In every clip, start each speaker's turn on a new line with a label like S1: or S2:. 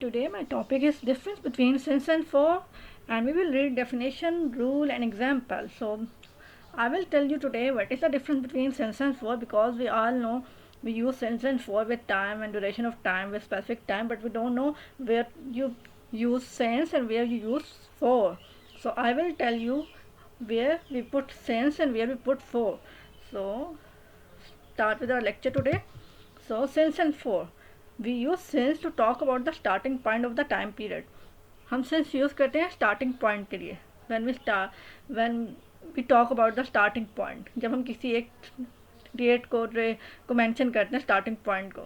S1: Today my topic is difference between since and for, and we will read definition, rule and example. So I will tell you today what is the difference between since and for, because we all know we use since and for with time and duration of time with specific time, but we don't know where you use since and where you use for. So I will tell you where we put since and where we put for. So start with our lecture today. So since and for, we use since to talk about the starting point of the time period. हम since use करते हैं starting point के लिए. When we talk about the starting point, जब हम किसी एक date को मेंशन करते हैं starting point को.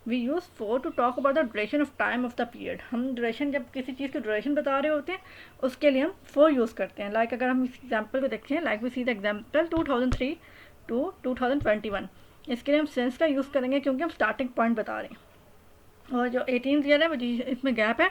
S1: We use for to talk about the duration of time of the period. हम duration, जब किसी चीज़ की duration बता रहे होते हैं उसके लिए हम for यूज़ करते हैं. Like अगर हम इस एग्जाम्पल को देखते हैं, like we see the example 2003 to 2021. इसके लिए हम since का यूज़ करेंगे क्योंकि हम स्टार्टिंग पॉइंट बता रहे हैं. और जो 18 ईयर है वो इसमें गैप है,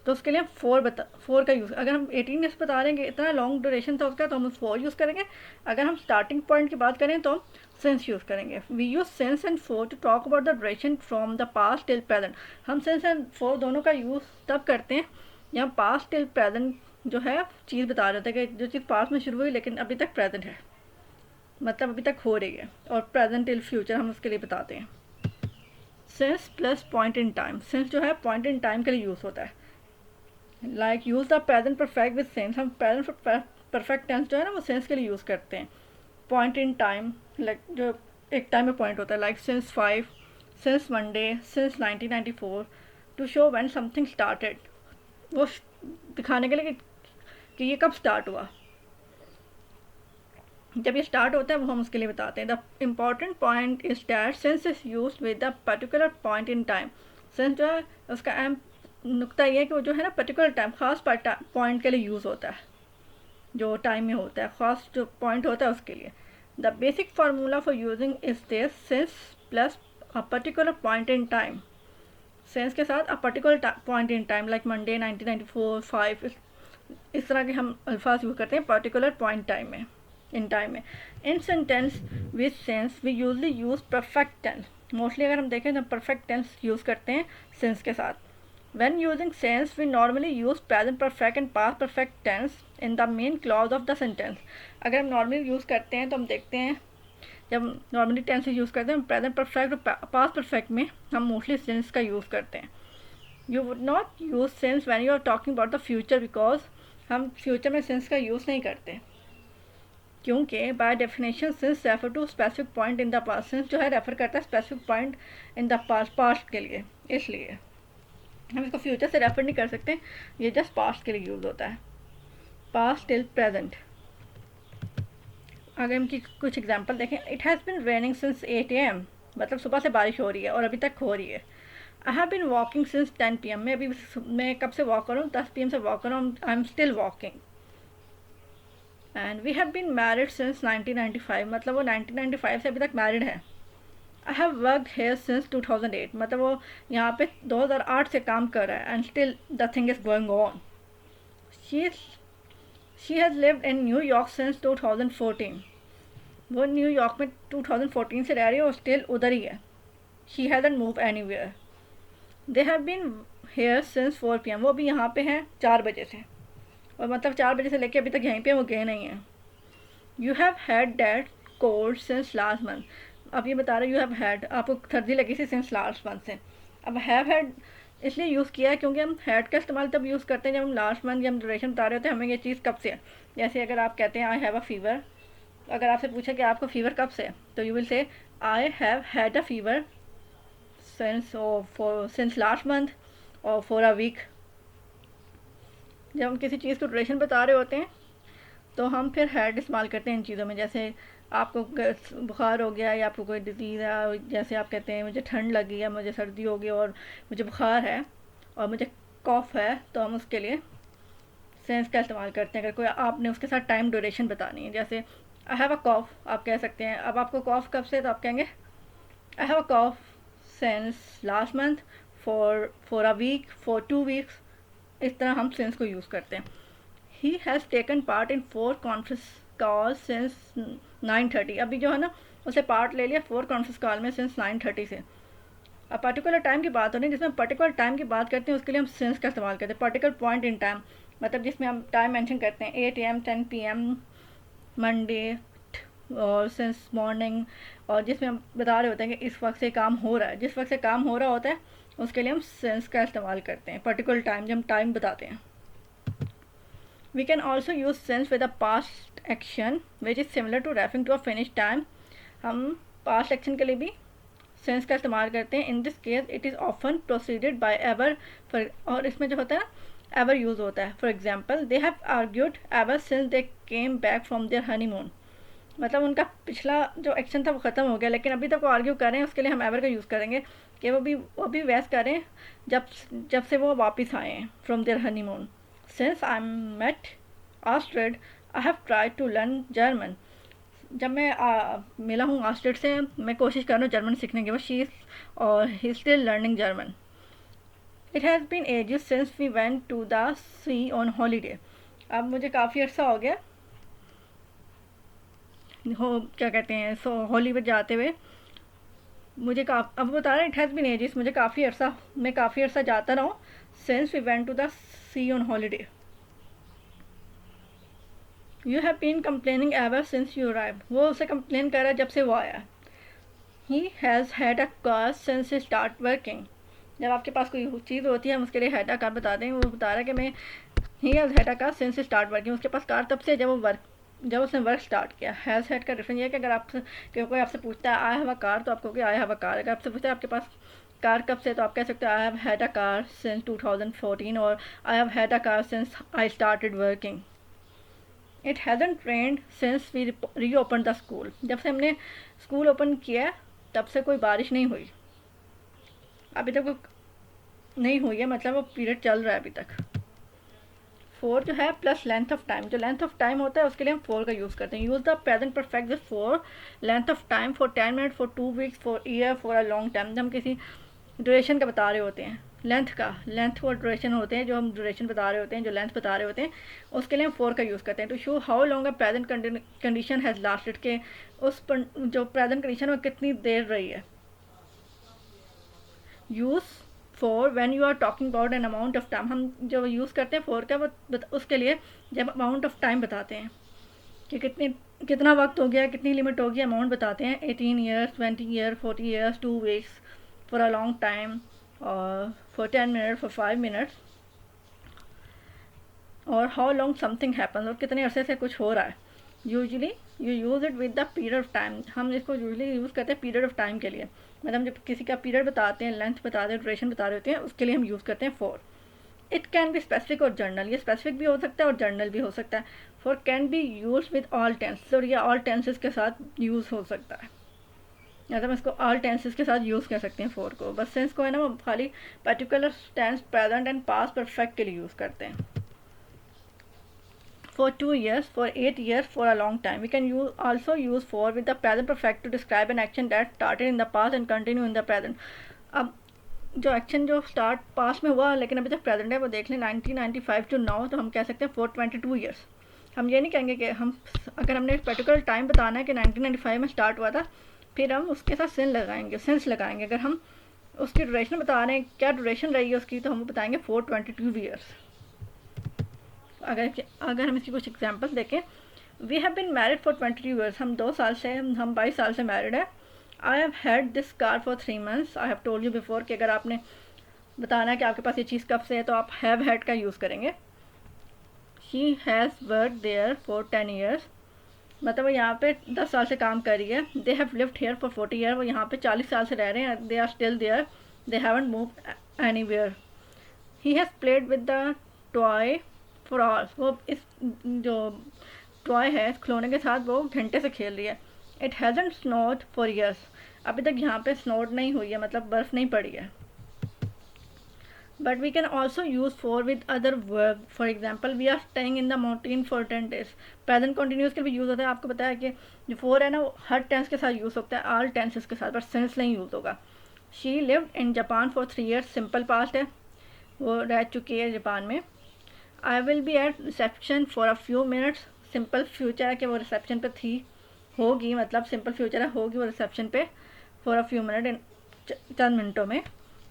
S1: तो उसके लिए हम फोर का यूज़. अगर हम 18 ईयर्स बता रहे हैं, इतना लॉन्ग ड्यूरेशन था उसका, तो हम 4 यूज़ करेंगे. अगर हम स्टार्टिंग पॉइंट की बात करें तो हम सिंस यूज़ करेंगे. We use since and for to talk about the duration from the past till present. हम सिंस एंड फोर दोनों का यूज़ तब करते हैं यहाँ पास्ट टिल प्रेजेंट जो है चीज़ बता रहे थे कि जो चीज़ पास्ट में शुरू हुई लेकिन अभी तक प्रेजेंट है, मतलब अभी तक हो रही है, और प्रेजेंट टिल फ्यूचर हम उसके लिए बताते हैं. Since plus point in time. Since जो है पॉइंट इन टाइम के लिए यूज़ होता है. Like use the present perfect with since. हम प्रेजेंट परफेक्ट टेंस जो है ना वो सिंस के लिए यूज़ करते हैं. पॉइंट इन टाइम, लाइक जो एक टाइम में पॉइंट होता है, like since 5, since Monday, since 1994, to show when something started. वो दिखाने के लिए कि ये कब स्टार्ट हुआ, जब ये स्टार्ट होता है वो हम उसके लिए बताते हैं. The important point is that since is use with the particular point in time. Since जो है उसका अहम नुकता ये है कि वो जो है ना पर्टिकुलर टाइम, खास पॉइंट के लिए यूज़ होता है, जो टाइम में होता है, खास जो पॉइंट होता है उसके लिए. The basic formula for using is this since plus a particular point in time. Since के साथ a particular point in time, like Monday 1994, 5, इस तरह के हम अल्फाज यूज़ करते हैं पर्टिकुलर पॉइंट टाइम में, इन टाइम में. In sentence with sense we usually use perfect tense. Mostly अगर हम देखें तो परफेक्ट टेंस यूज़ करते हैं सेंस के साथ. When using since we normally use present perfect and past perfect tense in the main clause of the sentence. अगर हम नॉर्मली यूज़ करते हैं तो हम देखते हैं जब नॉर्मली टेंस यूज़ करते हैं प्रेजेंट परफेक्ट और पास्ट परफेक्ट में हम मोस्टली सेंस का यूज़ करते हैं. You would not use since when you are talking about the future, because हम फ्यूचर में सेंस का यूज़ नहीं करते, क्योंकि by definition since refer to specific point in the past. Since जो है रेफर करता है specific point in the past के लिए, इसलिए हम इसको फ्यूचर से रेफर नहीं कर सकते, ये जस्ट पास्ट के लिए यूज़ होता है, पास्ट टिल प्रेजेंट. अगर इनकी कुछ एग्जांपल देखें, it has been raining since 8 AM, मतलब सुबह से बारिश हो रही है और अभी तक हो रही है. I have been walking since 10 PM, मैं कब से वॉक कर रहा हूँ, 10 PM से वॉक कर रहा हूँ, I am still walking. And we have been married since 1995, मतलब वो 1995 से अभी तक मैरिड है. I have worked here since 2008, मतलब वो यहाँ पे 2008 से काम कर रहा है. And still the thing is going on. She has lived in New York since 2014, वो न्यूयॉर्क में 2014 से रह रही है और स्टिल उधर ही है. She hasn't move anywhere. They have been here since 4 PM, वो भी यहाँ पे हैं 4 बजे से, और मतलब 4 बजे से लेके अभी तक यहीं पे वो गए नहीं हैं. You have had that cold since last month, अब ये बता रहे यू हैव हैड, आपको सर्दी लगी थी सिंस लास्ट मंथ से. अब हैव हैड इसलिए यूज़ किया है क्योंकि हम हैड का इस्तेमाल तब यूज़ करते हैं जब हम लास्ट मंथ या हम ड्यूरेशन बता रहे होते हैं हमें ये चीज़ कब से है. जैसे अगर आप कहते हैं आई हैव अ फीवर, अगर आपसे पूछे कि आपको फीवर कब से है, तो you will say I have had a fever since last month और फॉर अ वीक. जब हम किसी चीज़ को ड्यूरेशन बता रहे होते हैं तो हम फिर हैड इस्तेमाल करते हैं इन चीज़ों में. जैसे आपको बुखार हो गया या आपको कोई डिजीज़ है, जैसे आप कहते हैं मुझे ठंड लगी है, मुझे सर्दी हो गई और मुझे बुखार है और मुझे कॉफ़ है, तो हम उसके लिए सेंस का इस्तेमाल करते हैं. अगर कोई आपने उसके साथ टाइम ड्यूरेशन बतानी है, जैसे आई हैव अ कॉफ़ आप कह सकते हैं. अब आपको कॉफ़ कब से, तो आप कहेंगे I have a cough since last month, for a week, for 2 weeks. इस तरह हम सेंस को यूज़ करते हैं. He has taken part in 4 conference call since 9:30, अभी जो है ना उसे पार्ट ले लिया 4 कॉन्फ्रेंस कॉल में सिंस 9:30 से. अब पर्टिकुलर टाइम की बात हो रही है, जिसमें पर्टिकुलर टाइम की बात करते हैं उसके लिए हम सिंस का इस्तेमाल करते हैं। पर्टिकुलर पॉइंट इन टाइम मतलब जिसमें हम टाइम मेंशन करते हैं 8 AM 10 PM मंडे और सिंस मॉर्निंग, और जिसमें हम बता रहे होते हैं कि इस वक्त से काम हो रहा है, जिस वक्त से काम हो रहा होता है उसके लिए हम सिंस का इस्तेमाल करते हैं। पर्टिकुलर टाइम जब हम टाइम बताते हैं। We can also use since with a past action which is similar to referring to a finished time. हम past action के लिए भी since का इस्तेमाल करते हैं. In this case it is often preceded by ever, और इसमें जो होता है ना ever use होता है. For example, they have argued ever since they came back from their honeymoon. मतलब उनका पिछला जो एक्शन था वो ख़त्म हो गया, लेकिन अभी तक वो आर्ग्यू कर रहे हैं, उसके लिए हम एवर का यूज़ करेंगे कि वो भी वैस करें जब से वो वापस आए हैं from their honeymoon. Since I met Astrid I have tried to learn German. जब मैं मिला हूँ आस्ट्रेड से, मैं कोशिश कर रहा हूँ जर्मन सीखने की. वो शी इज़ और he still learning German. It has been ages since we went to the sea on holiday. अब मुझे काफ़ी अर्सा हो गया क्या कहते हैं होली पर जाते हुए. मुझे अब बता रहा है इट हैज़ बीन एजेस, मैं काफ़ी अर्सा जाता रहा हूँ. Since we went to the sea on holiday. You have been complaining ever since you arrive. वो उसे कंप्लेन कर रहा है जब से वो आया. He has had a car since he start working. जब आपके पास कोई चीज़ होती है हम उसके लिए हैड अ कार बता दें. वो बता रहा है कि मैं he has had a car since he start working. उसके पास कार तब से जब उसने वर्क स्टार्ट किया. हैज़ हैड का डिफरेंस ये है कि अगर कोई आपसे पूछता है आई हैव अ कार तो आप कहोगे आई हैव अ कार. अगर आपसे पूछता है आपके पास कार कब से तो आप कह सकते हो I have had a car since 2014 और I have had a car since I started working. It hasn't rained since we reopen the school. जब से हमने स्कूल ओपन किया तब से कोई बारिश नहीं हुई. अभी तक नहीं हुई है, मतलब वो पीरियड चल रहा है अभी तक. 4 जो है प्लस लेंथ ऑफ टाइम. जो लेंथ ऑफ टाइम होता है उसके लिए हम 4 का यूज़ करते हैं. Use the present perfect with 4 length of time for 10 minute, for 2 weeks, for year, for a long time. जब हम किसी ड्यूरेशन का बता रहे होते हैं, लेंथ और ड्यूरेशन होते हैं, जो हम ड्यूरेशन बता रहे होते हैं, जो लेंथ बता रहे होते हैं, उसके लिए हम 4 का यूज़ करते हैं. To show how long a present condition has lasted, के उस जो प्रेजेंट कंडीशन में कितनी देर रही है. Use for when you are talking about an amount of time. हम जो यूज़ करते हैं फॉर का वो उसके लिए जब अमाउंट ऑफ टाइम बताते हैं कि कितना वक्त हो गया, कितनी लिमिट होगी, अमाउंट बताते हैं. 18 years, 20 years, 40 years, 2 weeks, for a long time, और फॉर 10 मिनट, फॉर 5 मिनट्स, और हाउ लॉन्ग समथिंग हैपन्स, और कितने अरसे से कुछ हो रहा है. Usually you use it with the period of time. हम इसको यूजली यूज़ करते हैं पीरियड ऑफ टाइम के लिए. मतलब जब किसी का पीरियड बताते हैं, लेंथ बताते हैं, ड्यूरेशन बता रहे होते हैं, उसके लिए हम यूज़ करते हैं for. It can be specific और जर्नल. ये स्पेसिफिक भी हो सकता है और जर्नल भी हो सकता है. For can be use with all tense, और ये ऑल टेंसेस के साथ यूज़ हो सकता है. या तो हम इसको ऑल टेंसेस के साथ यूज़ कर सकते हैं फॉर को. बस सेंस को है ना वो खाली particular tense, present and past perfect के लिए यूज़ करते हैं. For 2 years, for 8 years, for a long time. We can also use for with the present perfect to describe an action that started in the past and continue in the present. अब जो action जो start past में हुआ लेकिन अभी तक present है वो देख लें. 1995 टू नाउ, तो हम कह सकते हैं फॉर 22 ईयर्स. हम ये नहीं कहेंगे कि हम अगर हमने एक पर्टिकुलर टाइम बताना है कि 1995 में स्टार्ट हुआ था, फिर हम उसके साथ सेंस लगाएंगे. अगर हम उसकी ड्यूरेशन बता रहे हैं, क्या ड्यूरेशन रही है उसकी, तो हम बताएंगे फॉर 22 ईयर्स. अगर हम इसकी कुछ एग्जांपल्स देखें. We have been married for 22 years. हम 22 साल से मैरिड है. I have had this car for 3 months. I have told you before कि अगर आपने बताना है कि आपके पास ये चीज़ कब से है तो आप हैव हैड का यूज़ करेंगे. She has work there for 10 years. मतलब वो यहाँ पे 10 साल से काम कर रही है. They have lived here for 40 year. वो यहाँ पे 40 साल से रह रहे हैं. They are still there. They haven't moved anywhere. He has played with the toy for hours. वो इस जो टॉय है खिलौने के साथ वो घंटे से खेल रही है. It hasn't snowed for years. अभी तक यहाँ पे स्नोड नहीं हुई है, मतलब बर्फ़ नहीं पड़ी है. But we can also use for with other verb. For example, we are staying in the mountain for 10 days. Present continuous के भी यूज़ होता है. आपको बताया कि जो फॉर है ना वो हर टेंस के साथ यूज़ होता है, ऑल टेंसेस के साथ, बट सेंस नहीं यूज़ होगा. She lived in Japan for 3 years. Simple past है, वो रह चुकी है जापान में. I will be at reception for a few minutes. Simple future है कि वो रिसेप्शन पे होगी, मतलब सिंपल फ्यूचर है होगी वो रिसेप्शन पे फॉर अ फ्यू मिनट. चंद मिनटों में।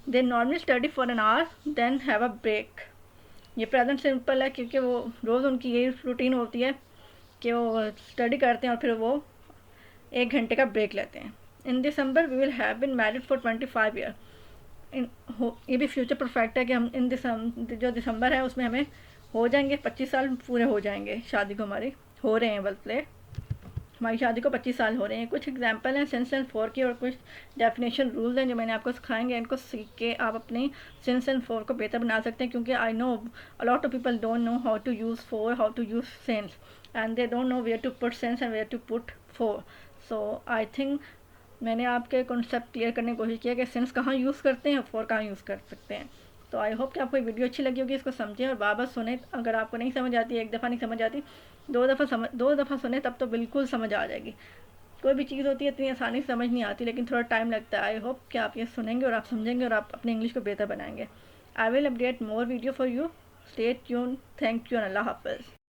S1: They normally study for an hour then have a break. ये प्रेजेंट सिंपल है क्योंकि वो रोज़ उनकी यही रूटीन होती है कि वो स्टडी करते हैं और फिर वो 1 घंटे का ब्रेक लेते हैं। In December we will have been married for 25 year. ये भी फ्यूचर परफेक्ट है कि हम जो दिसंबर है उसमें हमें हो जाएंगे 25 साल पूरे हो जाएंगे, शादी को हमारी हो रहे हैं, बल्कि हमारी शादी को 25 साल हो रहे हैं। कुछ एग्जांपल हैं सेंस एंड फॉर की और कुछ डेफिनेशन रूल्स हैं जो मैंने आपको सिखाएंगे। इनको सीख के आप अपने सेंस एंड फॉर को बेहतर बना सकते हैं, क्योंकि I know a lot of people don't know how to use for, how to use since, and they don't know where to put since and where to put for. So I think मैंने आपके concept clear करने की कोशिश किया कि sense कहाँ use करते हैं और फॉर कहाँ यूज़ कर सकते हैं। तो आई होप कि आपको ये वीडियो अच्छी लगी होगी, इसको समझें और बार बार सुने। अगर आपको नहीं समझ आती, एक दफ़ा नहीं समझ आती, 2 दफ़ा सुने तब तो बिल्कुल समझ आ जाएगी। कोई भी चीज़ होती है इतनी आसानी से समझ नहीं आती, लेकिन थोड़ा टाइम लगता है। आई होप कि आप ये सुनेंगे और आप समझेंगे और आप अपनी इंग्लिश को बेहतर बनाएंगे। I will update more video for you. Stay tune. Thank you and अल्लाह हाफ़िज़।